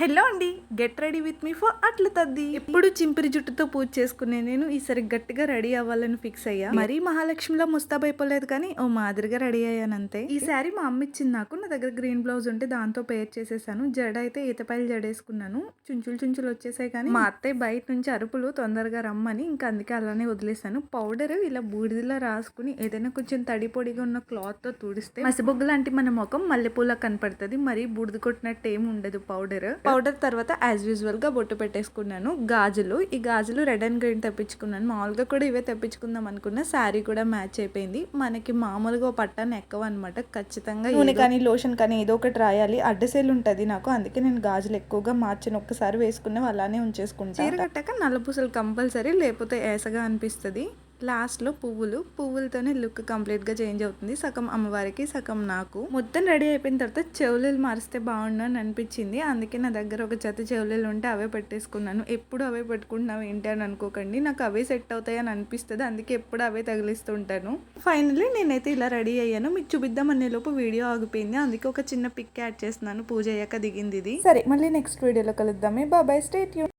Hello అండి, get ready with me for అట్ల తద్ది. ఎప్పుడు చింపిరి జుట్టుతో పూజ చేసుకునే నేను ఈసారి గట్టిగా రెడీ అవ్వాలని ఫిక్స్ అయ్యా. మరీ మహాలక్ష్మిలో ముస్తాబైపోలేదు కానీ ఓ మాదిరిగా రెడీ అయ్యాను అంతే. ఈ శారీ మా అమ్మ ఇచ్చింది నాకు. నా దగ్గర గ్రీన్ బ్లౌజ్ ఉంటే దాంతో పేర్ చేసేసాను. జడ అయితే ఈతపాయలు జడేసుకున్నాను. చుంచులు వచ్చేసాయి కానీ మా అత్తయ్య బయట నుంచి అరుపులు తొందరగా రమ్మని ఇంకా అందుకే అలానే వదిలేసాను. పౌడర్ ఇలా బూడిదలా రాసుకుని ఏదైనా కొంచెం తడి పొడిగా ఉన్న క్లాత్ తో తుడిస్తే మసిబొగ్గు లాంటి మన ముఖం మల్లెపూల కనపడుతుంది. మరి బూడిద కొట్టినట్టు ఏమి ఉండదు. పౌడర్ తర్వాత యాజ్ యూజువల్ గా బొట్టు పెట్టేసుకున్నాను. గాజులు, ఈ గాజులు రెడ్ అండ్ గ్రీన్ తెప్పించుకున్నాను. మామూలుగా కూడా ఇవే తెప్పించుకుందాం అనుకున్న. శారీ కూడా మ్యాచ్ అయిపోయింది. మనకి మామూలుగా పట్టాను ఎక్కవ అనమాట. ఖచ్చితంగా నూనె కానీ లోషన్ కానీ ఏదో ఒకటి రాయాలి. అడ్డసేలు ఉంటుంది నాకు, అందుకే నేను గాజులు ఎక్కువగా మార్చిన ఒక్కసారి వేసుకున్నావు అలానే ఉంచేసుకుంటాను. చీర కట్టాక నల్లపూసలు కంపల్సరీ, లేకపోతే ఏసగా అనిపిస్తుంది. లాస్ట్లో పువ్వులతోనే లుక్ కంప్లీట్గా చేంజ్ అవుతుంది. సగం అమ్మవారికి సగం నాకు. మొత్తం రెడీ అయిపోయిన తర్వాత చెవులు మారిస్తే బాగుండు అని అనిపించింది. అందుకే నా దగ్గర ఒక జత చెవులు ఉంటే అవే పెట్టేసుకున్నాను. ఎప్పుడు అవే పెట్టుకుంటున్నావు ఏంటి అని అనుకోకండి, నాకు అవే సెట్ అవుతాయి అని అనిపిస్తుంది. అందుకే ఎప్పుడు అవే తగిలిస్తుంటాను. ఫైనల్లీ నేనైతే ఇలా రెడీ అయ్యాను. మీకు చూపిద్దాం అనే లోపు వీడియో ఆగిపోయింది. అందుకే ఒక చిన్న పిక్ యాడ్ చేస్తున్నాను. పూజ అయ్యాక దిగింది ఇది. సరే, మళ్ళీ నెక్స్ట్ వీడియోలో కలుద్దామే. Bye, stay tune.